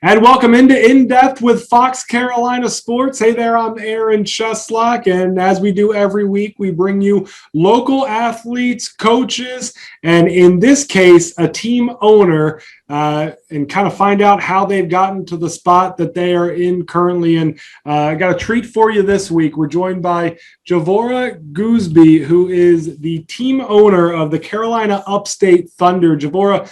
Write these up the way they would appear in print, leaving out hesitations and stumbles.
And welcome into In Depth with Fox Carolina Sports. Hey there, I'm Aaron Cheslock, and as we do every week, we bring you local athletes, coaches, and in this case, a team owner, and kind of find out how they've gotten to the spot that they are in currently. And I got a treat for you this week. We're joined by Jervorah Goosby, who is the team owner of the Carolina Upstate Thunder. Jervorah,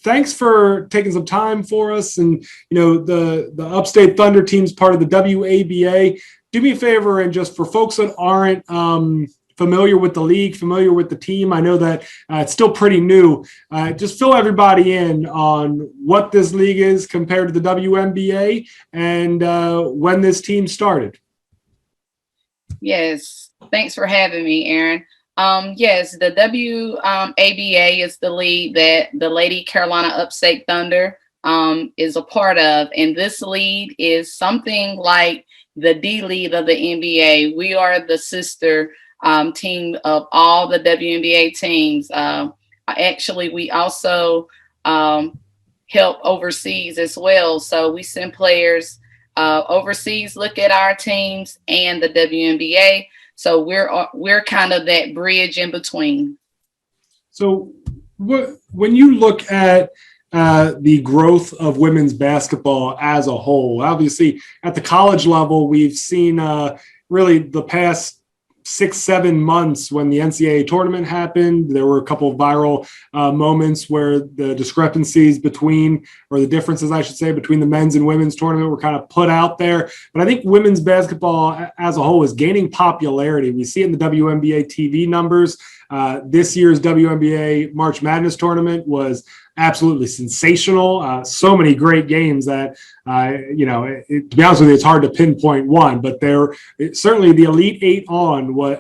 thanks for taking some time for us. And, you know, the Upstate Thunder team's part of the WABA. Do me a favor, and just for folks that aren't familiar with the league, familiar with the team, I know that it's still pretty new. Just fill everybody in on what this league is compared to the WNBA and when this team started. Yes, thanks for having me, Aaron. Yes, the WABA is the league that the Lady Carolina Upstate Thunder is a part of. And this league is something like the D League of the NBA. We are the sister team of all the WNBA teams. Actually, we also help overseas as well. So we send players overseas, look at our teams and the WNBA. So we're kind of that bridge in between. So when you look at the growth of women's basketball as a whole, obviously at the college level, we've seen really the past 6-7 months when the NCAA tournament happened, there were a couple of viral moments where the discrepancies between, or the differences, I should say, between the men's and women's tournament were kind of put out there. But I think women's basketball as a whole is gaining popularity. We see it in the WNBA TV numbers. This year's WNBA March Madness tournament was absolutely sensational. So many great games that, to be honest with you, it's hard to pinpoint one, but certainly the Elite Eight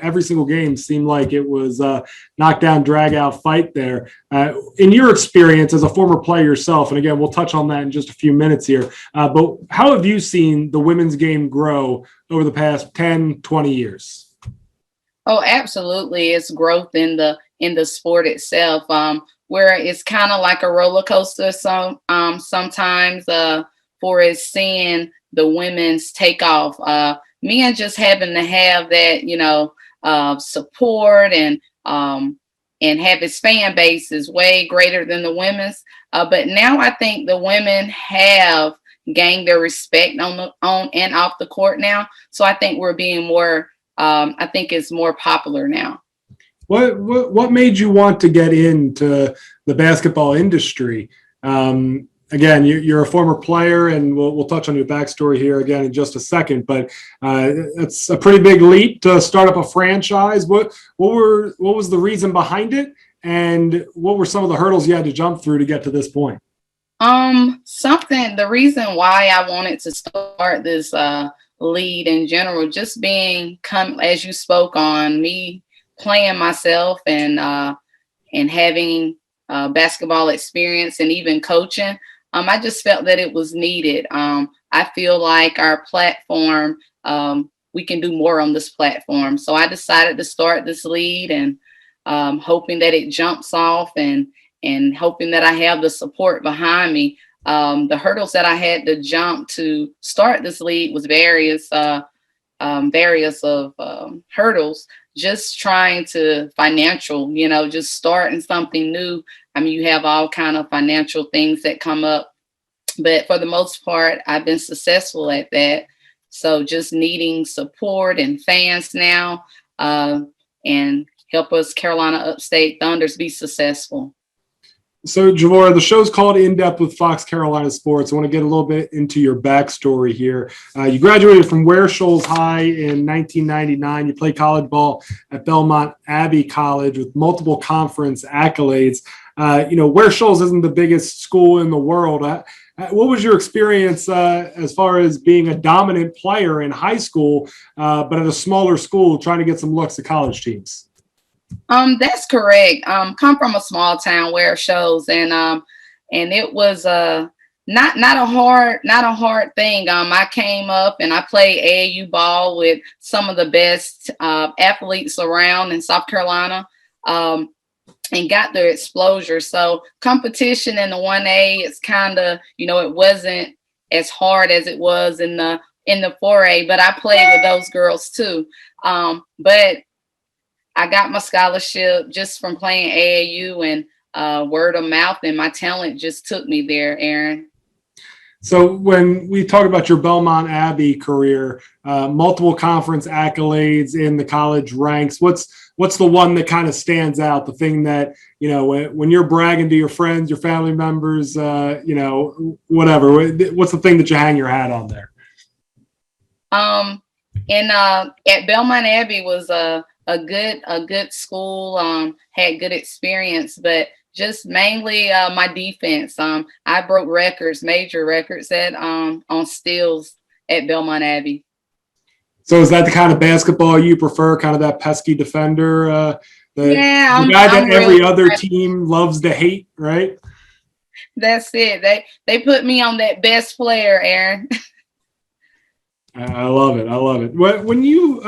every single game seemed like it was a knockdown, drag out fight there. In your experience as a former player yourself, and again, we'll touch on that in just a few minutes here, but how have you seen the women's game grow over the past 10, 20 years? Oh, absolutely. It's growth in the sport itself. Where it's kind of like a roller coaster sometimes for us seeing the women's take off. Men just happen to have that, support and have its fan base is way greater than the women's. But now I think the women have gained their respect on and off the court now. So I think we're being more, I think it's more popular now. What made you want to get into the basketball industry? Again, you're a former player, and we'll touch on your backstory here again in just a second. But it's a pretty big leap to start up a franchise. What was the reason behind it, and what were some of the hurdles you had to jump through to get to this point? The reason why I wanted to start this lead in general, just as you spoke on me playing myself and having basketball experience and even coaching, I just felt that it was needed. I feel like our platform, we can do more on this platform. So I decided to start this lead, and hoping that it jumps off and hoping that I have the support behind me. The hurdles that I had to jump to start this league was various hurdles. Just trying to just starting something new. I mean, you have all kind of financial things that come up, but for the most part, I've been successful at that. So just needing support and fans now, and help us Carolina Upstate Thunders be successful. So, Jervorah, the show's called In Depth with Fox Carolina Sports. I want to get a little bit into your backstory here. You graduated from Ware Shoals High in 1999. You played college ball at Belmont Abbey College with multiple conference accolades. Ware Shoals isn't the biggest school in the world. What was your experience as far as being a dominant player in high school, but at a smaller school trying to get some looks at college teams? That's correct. Come from a small town where it shows, and it was not a hard thing. I came up and I played AAU ball with some of the best athletes around in South Carolina, and got their exposure. So competition in the 1A, it's kind of, it wasn't as hard as it was in the 4A, but I played with those girls too. But I got my scholarship just from playing AAU, and word of mouth, and my talent just took me there, Aaron. So when we talk about your Belmont Abbey career, multiple conference accolades in the college ranks, what's the one that kind of stands out? The thing that, you know, when you're bragging to your friends, your family members, you know, whatever, what's the thing that you hang your hat on there? At Belmont Abbey was a good school, had good experience, but just mainly my defense. I broke records, major records on steals at Belmont Abbey. So is that the kind of basketball you prefer, kind of that pesky defender, the guy that every other team loves to hate, right? That's it. They put me on that best player, Aaron. I love it. I love it. When you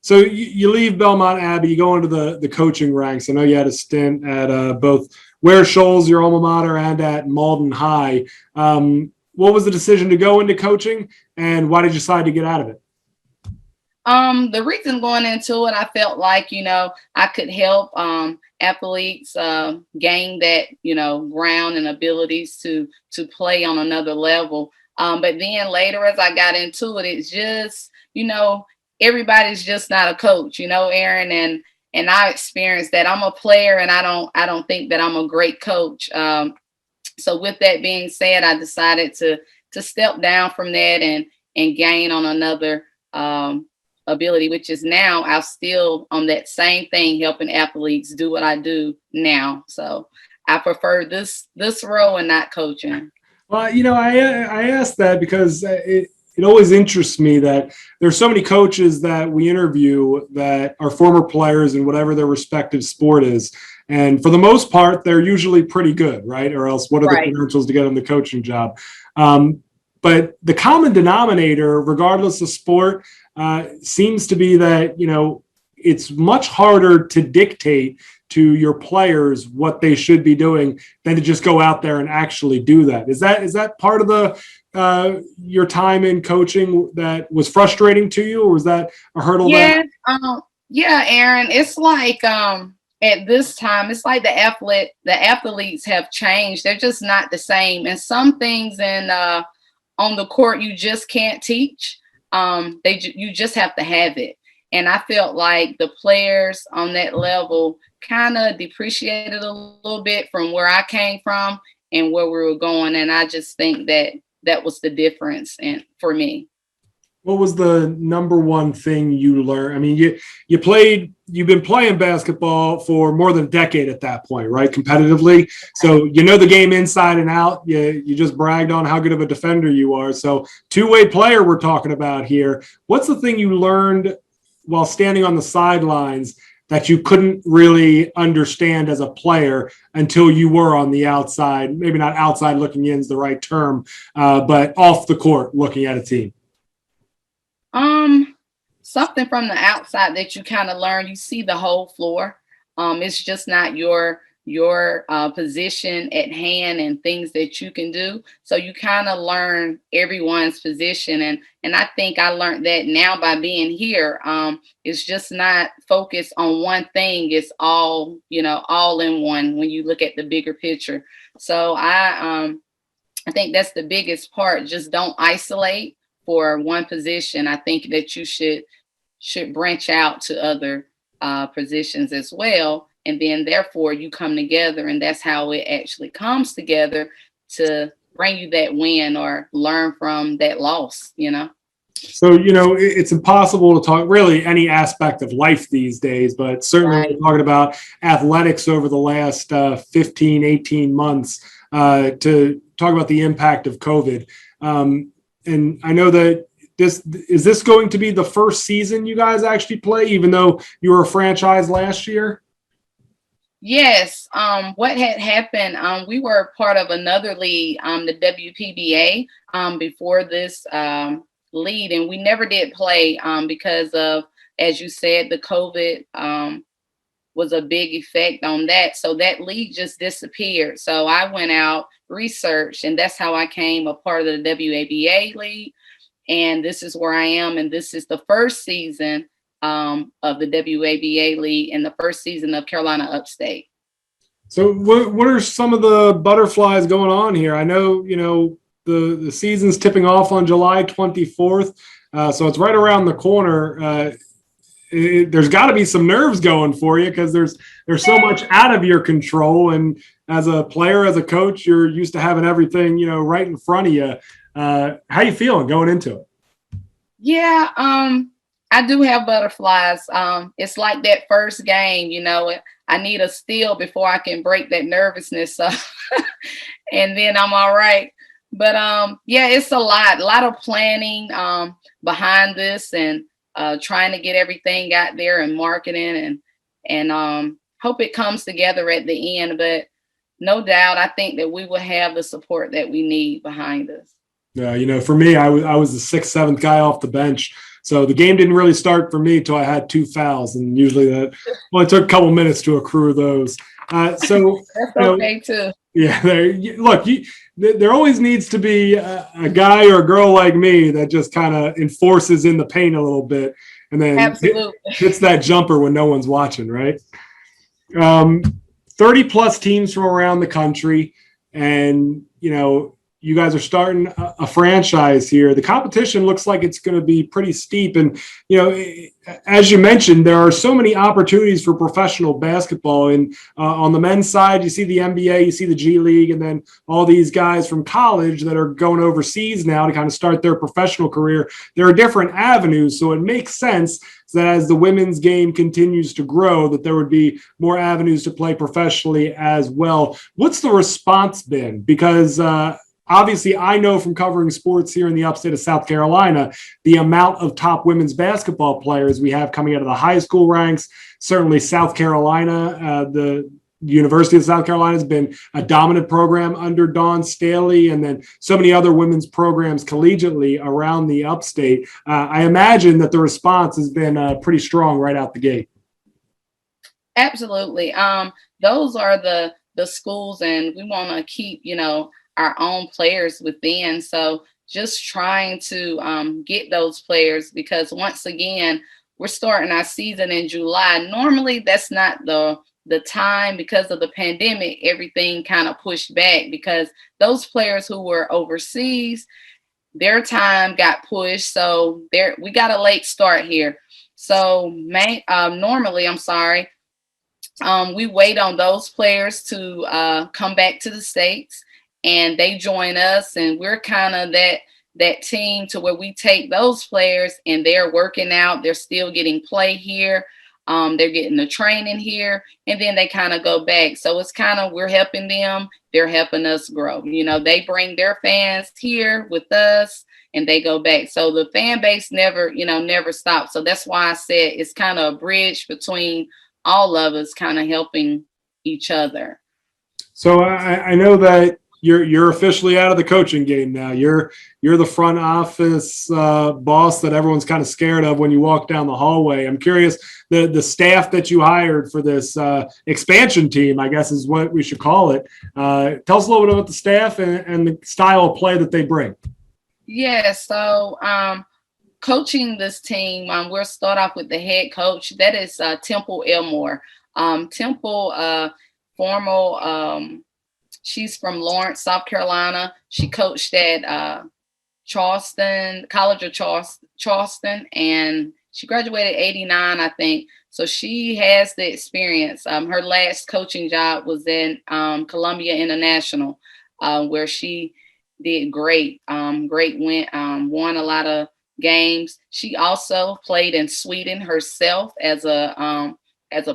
so you leave Belmont Abbey, you go into the coaching ranks. I know you had a stint at both Ware Shoals, your alma mater, and at Malden High. What was the decision to go into coaching, and why did you decide to get out of it? The reason going into it, I felt like, you know, I could help athletes gain that, you know, ground and abilities to play on another level. But then later, as I got into it, it's just, you know, everybody's just not a coach, you know, Aaron, and I experienced that. I'm a player, and I don't think that I'm a great coach. So with that being said, I decided to step down from that and gain on another ability, which is now I'm still on that same thing, helping athletes do what I do now. So I prefer this role and not coaching. Well, you know, I asked that because it always interests me that there's so many coaches that we interview that are former players in whatever their respective sport is. And for the most part, they're usually pretty good, right? Or else what are the credentials to get on the coaching job? But the common denominator, regardless of sport, seems to be that, you know, it's much harder to dictate to your players what they should be doing than to just go out there and actually do that. Is that part of the your time in coaching that was frustrating to you, or was that a hurdle? Yeah, yeah, Aaron. It's like at this time, it's like the athletes have changed. They're just not the same, and some things on the court you just can't teach. You just have to have it. And I felt like the players on that level kind of depreciated a little bit from where I came from and where we were going. And I just think that was the difference for me. What was the number one thing you learned? I mean, you've been playing basketball for more than a decade at that point, right? Competitively. So you know the game inside and out. You just bragged on how good of a defender you are. So two-way player we're talking about here. What's the thing you learned while standing on the sidelines that you couldn't really understand as a player until you were on the outside? Maybe not outside looking in is the right term, but off the court looking at a team. Something from the outside that you kind of learn. You see the whole floor. It's just not your position at hand and things that you can do. So you kind of learn everyone's position, and I think I learned that now by being here. It's just not focused on one thing. It's all, you know, all in one when you look at the bigger picture. So I think that's the biggest part. Just don't isolate for one position. I think that you should branch out to other positions as well. And then therefore you come together, and that's how it actually comes together to bring you that win or learn from that loss, you know? So, you know, it's impossible to talk really any aspect of life these days, but certainly when we're talking about athletics over the last 15, 18 months to talk about the impact of COVID. And I know that is this going to be the first season you guys actually play, even though you were a franchise last year? Yes. What had happened, we were part of another league, the WPBA, before this league, and we never did play because of, as you said, the COVID was a big effect on that. So that league just disappeared. So I went out, research, and that's how I came a part of the WABA league. And this is where I am, and this is the first season of the WABA league and the first season of Carolina Upstate. So what are some of the butterflies going on here? I know, the season's tipping off on July 24th, so it's right around the corner. There's got to be some nerves going for you because there's so much out of your control. And as a player, as a coach, you're used to having everything, right in front of you. How you feeling going into it? Yeah, I do have butterflies. It's like that first game, I need a steal before I can break that nervousness. And then I'm all right. But yeah, it's a lot of planning behind this, and trying to get everything out there and marketing and hope it comes together at the end. But no doubt, I think that we will have the support that we need behind us. Yeah, for me, I was the sixth, seventh guy off the bench. So the game didn't really start for me until I had 2 fouls, and usually that only took a couple minutes to accrue those. So that's okay too. Yeah, there always needs to be a guy or a girl like me that just kind of enforces in the paint a little bit, and then hits that jumper when no one's watching, right? 30 plus teams from around the country, and you guys are starting a franchise here. The competition looks like it's going to be pretty steep. And, as you mentioned, there are so many opportunities for professional basketball. And on the men's side, you see the NBA, you see the G League, and then all these guys from college that are going overseas now to kind of start their professional career. There are different avenues. So it makes sense that as the women's game continues to grow, that there would be more avenues to play professionally as well. What's the response been? Because, obviously, I know from covering sports here in the upstate of South Carolina, the amount of top women's basketball players we have coming out of the high school ranks. Certainly South Carolina, the University of South Carolina has been a dominant program under Dawn Staley, and then so many other women's programs collegiately around the upstate. I imagine that the response has been pretty strong right out the gate. Absolutely. Those are the schools, and we want to keep, our own players within. So just trying to get those players, because once again, we're starting our season in July. Normally that's not the time, because of the pandemic, everything kind of pushed back, because those players who were overseas, their time got pushed. So we got a late start here. So normally, we wait on those players to come back to the States, and they join us, and we're kind of that team to where we take those players and they're working out. They're still getting play here. They're getting the training here, and then they kind of go back. So it's kind of, we're helping them. They're helping us grow. They bring their fans here with us, and they go back. So the fan base never stops. So that's why I said it's kind of a bridge between all of us, kind of helping each other. So I know that you're officially out of the coaching game now. You're the front office boss that everyone's kind of scared of when you walk down the hallway. I'm curious, the staff that you hired for this expansion team, I guess is what we should call it. Tell us a little bit about the staff and the style of play that they bring. Yeah, so coaching this team, we'll start off with the head coach. That is Temple Elmore. Temple, she's from Lawrence, South Carolina. She coached at Charleston, College of Charleston, and she graduated 89, I think. So she has the experience. Her last coaching job was in Columbia International, where she did great. Won a lot of games. She also played in Sweden herself as a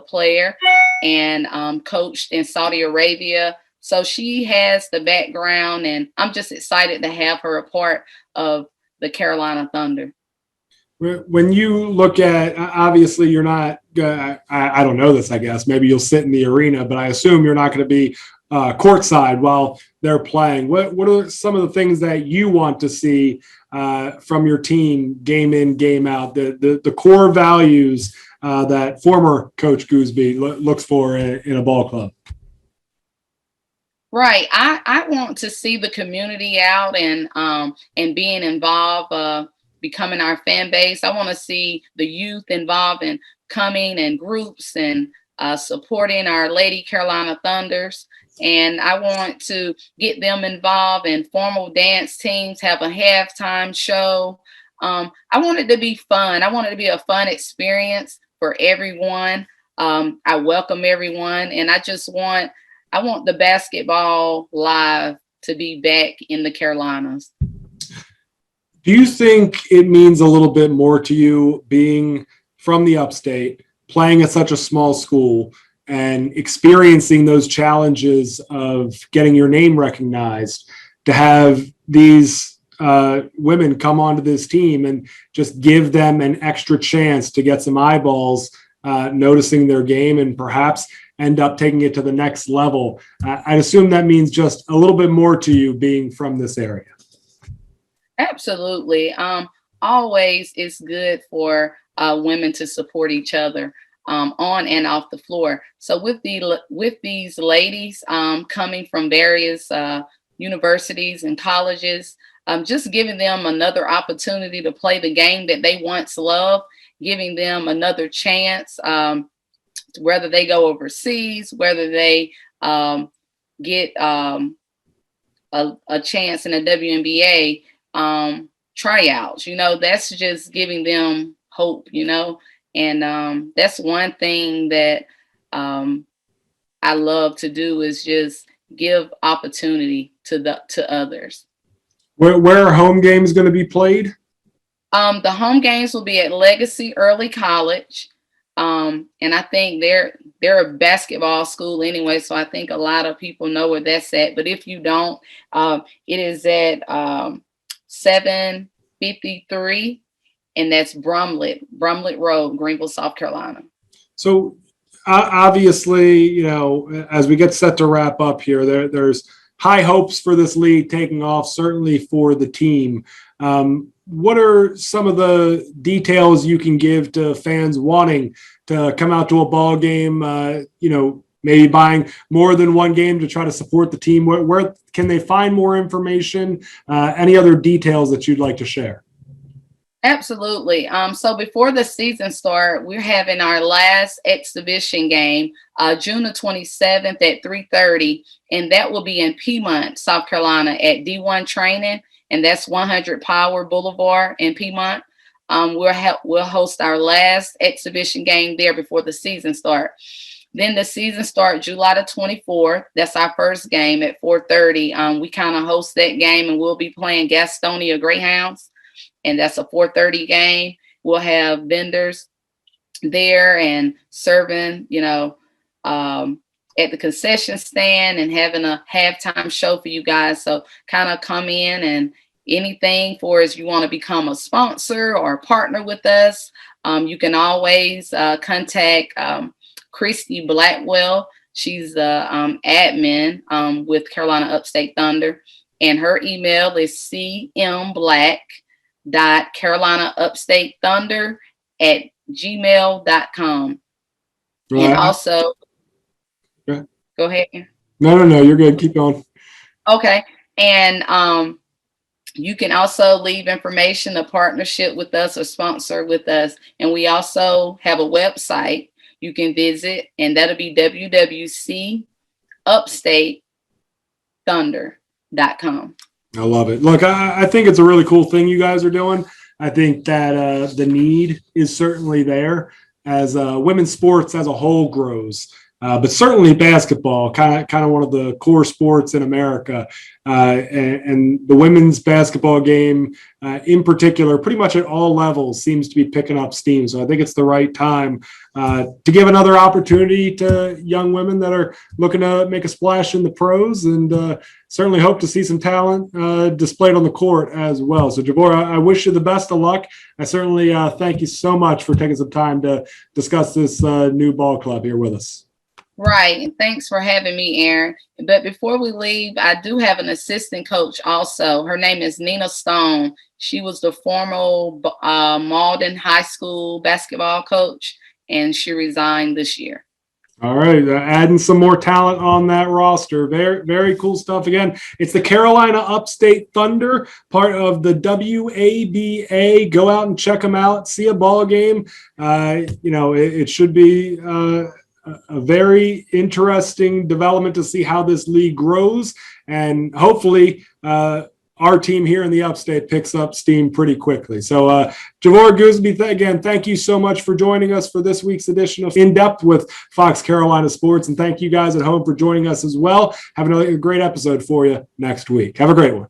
player, and coached in Saudi Arabia. So she has the background, and I'm just excited to have her a part of the Carolina Thunder. When you look at, obviously you're not, I don't know this, I guess, maybe you'll sit in the arena, but I assume you're not going to be courtside while they're playing. What are some of the things that you want to see from your team game in, game out, the core values that former Coach Goosby looks for in a ball club? Right. I want to see the community out and being involved, becoming our fan base. I want to see the youth involved in coming in groups and supporting our Lady Carolina Thunders. And I want to get them involved in formal dance teams, have a halftime show. I want it to be fun. I want it to be a fun experience for everyone. I welcome everyone, and I want the basketball live to be back in the Carolinas. Do you think it means a little bit more to you being from the upstate, playing at such a small school, and experiencing those challenges of getting your name recognized, to have these women come onto this team and just give them an extra chance to get some eyeballs noticing their game and perhaps end up taking it to the next level? I'd assume that means just a little bit more to you being from this area. Absolutely. Always it's good for women to support each other on and off the floor. So with these ladies coming from various universities and colleges, just giving them another opportunity to play the game that they once loved, giving them another chance, whether they go overseas, whether they get a chance in a WNBA tryouts. That's just giving them hope, and that's one thing that I love to do, is just give opportunity to others. Where are home games going to be played? The home games will be at Legacy Early College. And I think they're a basketball school anyway, so I think a lot of people know where that's at. But if you don't, it is at 753, and that's Brumlett Road, Greenville, South Carolina. So obviously, as we get set to wrap up here, there's high hopes for this league taking off, certainly for the team. What are some of the details you can give to fans wanting to come out to a ball game, maybe buying more than one game to try to support the team? Where can they find more information? Any other details that you'd like to share? Absolutely. So before the season start, we're having our last exhibition game, June the 27th at 3:30, and that will be in Piedmont, South Carolina at D1 Training, and that's 100 Power Boulevard in Piedmont. We'll host our last exhibition game there before the season start. Then the season starts July the 24th. That's our first game at 4:30. We kind of host that game, and we'll be playing Gastonia Greyhounds, and that's a 4:30 game. We'll have vendors there and serving, at the concession stand and having a halftime show for you guys. So kind of come in, and anything for as you want to become a sponsor or partner with us, you can always contact Christy Blackwell. She's the admin with Carolina Upstate Thunder, and her email is cmblack.carolinaupstatethunder@gmail.com. Right. And also, okay. Go ahead. No, you're good. Keep going. Okay. And you can also leave information, a partnership with us or sponsor with us. And we also have a website you can visit, and that'll be www.upstatethunder.com. I love it. Look, I think it's a really cool thing you guys are doing. I think that the need is certainly there as women's sports as a whole grows. But certainly basketball, kind of one of the core sports in America, and the women's basketball game in particular, pretty much at all levels, seems to be picking up steam. So I think it's the right time to give another opportunity to young women that are looking to make a splash in the pros, and certainly hope to see some talent displayed on the court as well. So Jervorah, I wish you the best of luck. I certainly thank you so much for taking some time to discuss this new ball club here with us. Right. And thanks for having me, Aaron. But before we leave, I do have an assistant coach also. Her name is Nina Stone. She was the former Malden High School basketball coach, and she resigned this year. All right, adding some more talent on that roster. Very, very cool stuff. Again, it's the Carolina Upstate Thunder, part of the WABA. Go out and check them out. See a ball game. It should be a very interesting development to see how this league grows, and hopefully our team here in the Upstate picks up steam pretty quickly. So, Jervorah Goosby, again, thank you so much for joining us for this week's edition of In Depth with Fox Carolina Sports. And thank you guys at home for joining us as well. Have another great episode for you next week. Have a great one.